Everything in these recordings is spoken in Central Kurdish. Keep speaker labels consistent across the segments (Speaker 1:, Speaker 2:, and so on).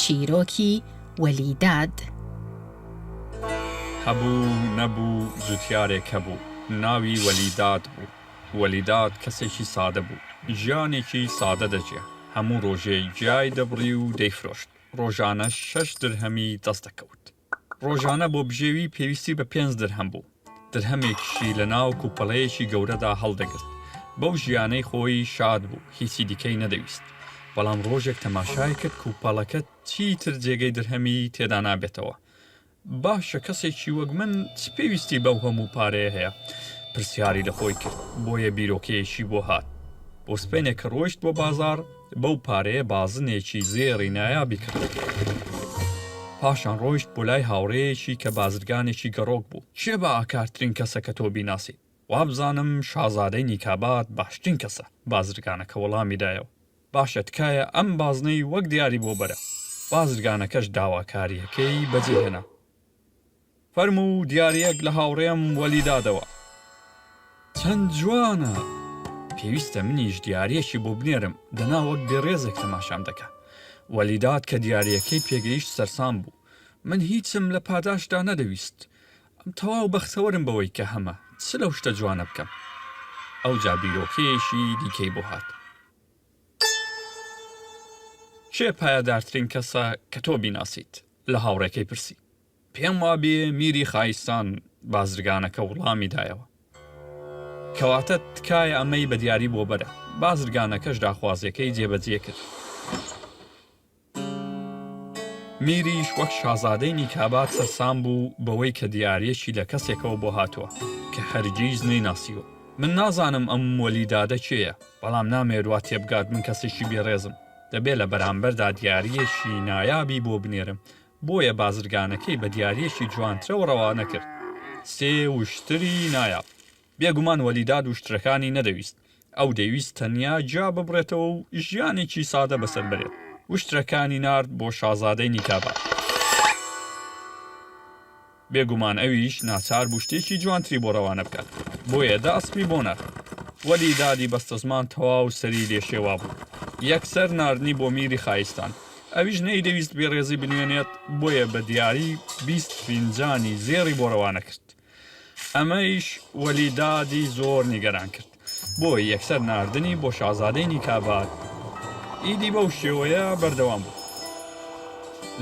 Speaker 1: چیرۆکی وەلیداد.
Speaker 2: هەبوو نەبوو جوتیارێک هەبوو، ناوی وەلیداد بوو. وەلیداد کەسێکی سادە بوو، ژیانێکی سادە دەژیا، هەموو ڕۆژێ جای دەبڕی و دەیفرۆشت. ڕۆژانە 6 درهەمی دەست دەکەوت. ڕۆژانە بۆ بژێوی پێویستی بە 5 درهەم بوو. درهەمێکیشی لە ناو کوپەڵەیەکی گەورەدا هەڵدەگرت. بەو ژیانەی خۆی شاد بوو، هیچی دیکەی نەدەویست. بەڵام ڕۆژێک تەماشای کرد کوپەڵەکە چیتر جێگەی درهەمی تێدا نابێتەوە. باشە کەسێکی وەک من چ پێویستی بەو هەموو پارەیە هەیە؟ پرسیاری لە خۆی کرد. بۆیە بیرۆکەیەکی بۆ هات. بۆ سپێنێک کە ڕۆیشت بۆ بازار بەو پارەیە بازنێکی زێڕی نایابی کرد. پاشان ڕۆیشت بۆ لای هاوڕێیەکی کە بازرگانێکی گەڕۆک بوو. چێ بە ئاکارترین کەسە کە تۆ بیناسی؟ وابزانم شازادەی نیکاباد باشترین کەسە. بازرگانەکە وەڵامی دایەوە. باشە تکایە ئەم بازنەی وەک دیاری بۆ بەرە. بازرگانەکەش داواکاریەکەی بەجێهێنا. فەرموو دیارەک لە هاوڕێم وەلیدادەوە. چەند جوانە! پێویستە منیش دیارەیەکی بۆ بنێرم، دەنا وەک بێڕێزێک تەماشام دەکا. وەلیداد کە دیارەکەی پێگەیشت سەرسام بوو. من هیچم لە پاداشدا نەدەویست. ئەم تەواو بەختەوەرم بەوەی کە هەمە چ لەو شتە جوانە بکەم. ئەوجا بیرۆکەیەشی دیکەی بۆ هات. چێ پایەدارترین کەسە کە تۆ بیناسیت؟ لە هاوڕێکەی پرسی. پێم وابێ میری خایستان. بازرگانەکە وڵامی دایەوە. کەواتە تکایە ئەمەی بە دیاری بۆ بەرە. بازرگانەکەش داخوازیەکەی جێبەجێ کرد. میریش وەک شازادەی نیکاباد سەرسام بوو بەوەی کە دیارەیەکی لە کەسێکەوە بۆ هاتووە کە هەرگیز نەیناسیوە. من نازانم ئەم وەلیدادە چێیە، بەڵام نامێروا تێبگات من کەسێکی بێڕێزم. دەبێت لە بەرامبەردا دیارەیەکی نایابی بۆ بنێرم. بۆیە بازرگانەکەی بە دیارەیەکی جوانترەوە ڕەوانە کرد. 3 وشتری نایاب. بێگومان وەلیداد وشترەکانی نەدەویست. ئەو دەویست تەنیا جا ببڕێتەوە و ژیانێکی سادە بەسەر بێت. وشترەکانی نارد بۆ شازادەی نیکاباد. بێگومان ئەویش ناچار بوو شتێکی جوانتری بۆ ڕەوانە بکات. بۆیە دەسپی بۆ نار. وەلیدادی بەستە زمان تەواو سەری لێشێوا بوو. یەکسەر ناردنی بۆ میری خایستان. ئەویش نەیدەویست بێڕێزی بنوێنێت، بۆیە بە دیاری 20 فینجانی زێڕی بۆ ڕەوانە کرد. ئەمەیش وەلیدادی زۆر نیگەران کرد. بۆی یەکسەر ناردنی بۆ شازادەی نیکاباد. ئیدی بەو شێوەیە بەردەوام بوو.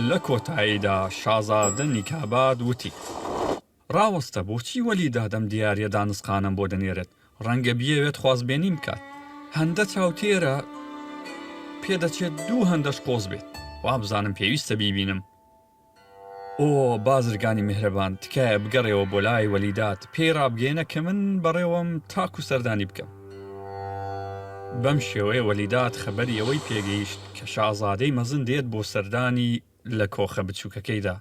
Speaker 2: لە کۆتاییدا شازادە نیکاباد وتی: ڕاوەستە بۆچی وەلیدادەم دیارە دانسقانم بۆ دەنێرێت؟ ڕەنگە بیەوێت خوازبێنیم بکات. هەندە چاوتێرە پێدەچێت 2 هەندەش قۆز بێت. وابزانم پێویستە بیبینم. ئۆ بازرگانی میهرەبان، تکایە بگەڕێەوە بۆ لای وەلیداد، پێی ڕابگەێنە کە من بەڕێوەم تاک و سەردانی بکەم. بەم شێوەیە وەلیداد خەبەری ئەوەی پێگەیشت کە شازادەی مەزن دێت بۆ سەردانی لە کۆخە بچووکەکەیدا.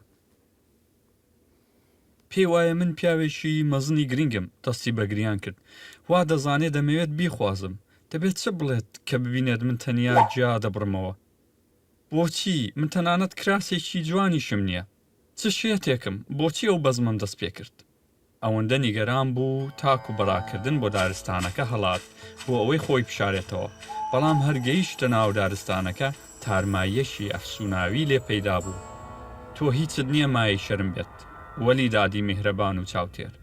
Speaker 2: پێی وایە من پیاوێکی مەزنی گرنگم. دەستی بەگریان کرد. وا دەزانێت دەمەوێت بیخوازم. دەبێت چ بڵێت کە ببینێت من تەنیا جا دەبڕمەوە؟ بۆچی؟ من تەنانەت کراسێکی جوانیشم نییە. چ شێتێکم؟ بۆچی ئەو بەزمم دەست پێ کرد؟ ئەوەندە نیگەران بوو تاک و بەڕاکردن بۆ دارستانەکە هەڵات بۆ ئەوەی خۆی بشارێتەوە. بەڵام هەرگەیشتە ناو دارستانەکە تارمایەشی ئەفسوناوی لێ پەیدا بوو. تۆ هیچت نییە مای شەرم بێت. وەلیدادی میهرەبان و چاوتێر.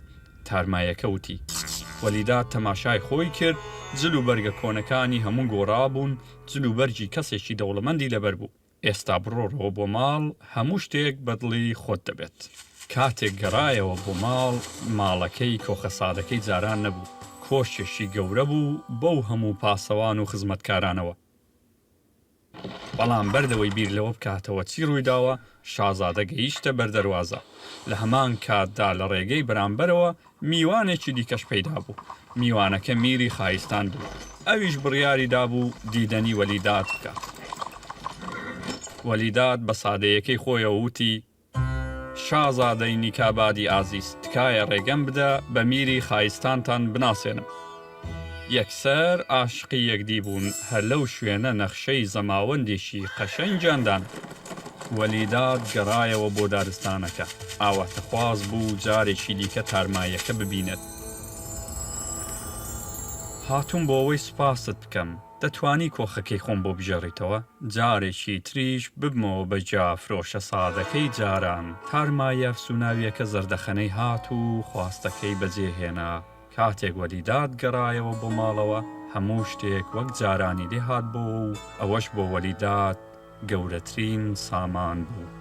Speaker 2: تارمایەکە وتی. وەلیداد تەماشای خۆی کرد. جل و بەرگە کۆنەکانی هەموو گۆڕابوون. جل و بەرجی کەسێکی دەوڵەمەندی لەبەر بوو. ئێستا بڕۆڕەوە بۆ ماڵ، هەموو شتێک بەدڵی خۆت دەبێت. کاتێک گەڕایەوە بۆ ماڵەکەی کۆخە سادەکەی جاران نەبوو. کۆشێکی گەورە بوو بەو هەموو پاسەوان و خزمەتکارانەوە. بەڵام بەردەوەی بیر لەوە بکاتەوە چی ڕوویداوە، شازادە گەیشتە بەردەروازە. لە هەمان کاتدا لە ڕێگەی بەرامبەرەوە میوانێکی دیکەش پەیدا بوو. میوانەکە میری خایستان بوو. ئەویش بڕیاری دابوو دیدەنی وەلیداد بکات. وەلیداد بە سادەیەکەی خۆیەوە وتی: شازادەی نیکابادی ئازیز، تکایە ڕێگەم بدە بە میری خایستانتان بناسێنم. یەکسەر عاشقی یەکدی بوون، هەر لەو شوێنە نەخشەی زەماوەندێکی قەشەنگیاندان. وەلیداد گەڕایەوە بۆ دارستانەکە. ئاواتەخواز بوو جارێکی دیکە تارمایەکە ببینێت. هاتووم بۆ ئەوەی سوپاست بکەم. دەتوانی کۆخەکەی خۆم بۆ بژێڕیتەوە؟ جارێکی تریش ببمەوە بە جا فرۆشە سادەکەی جاران. تارمایە سوناویەکە زەردەخەنەی هات و خواستەکەی بەجێهێنا. کاتێک وەلیداد گەڕایەوە بۆ ماڵەوە هەموو شتێک وەک جارانی لێ هات بۆ و ئەوەش بۆ وەلیداد گەورەترین سامان بوو.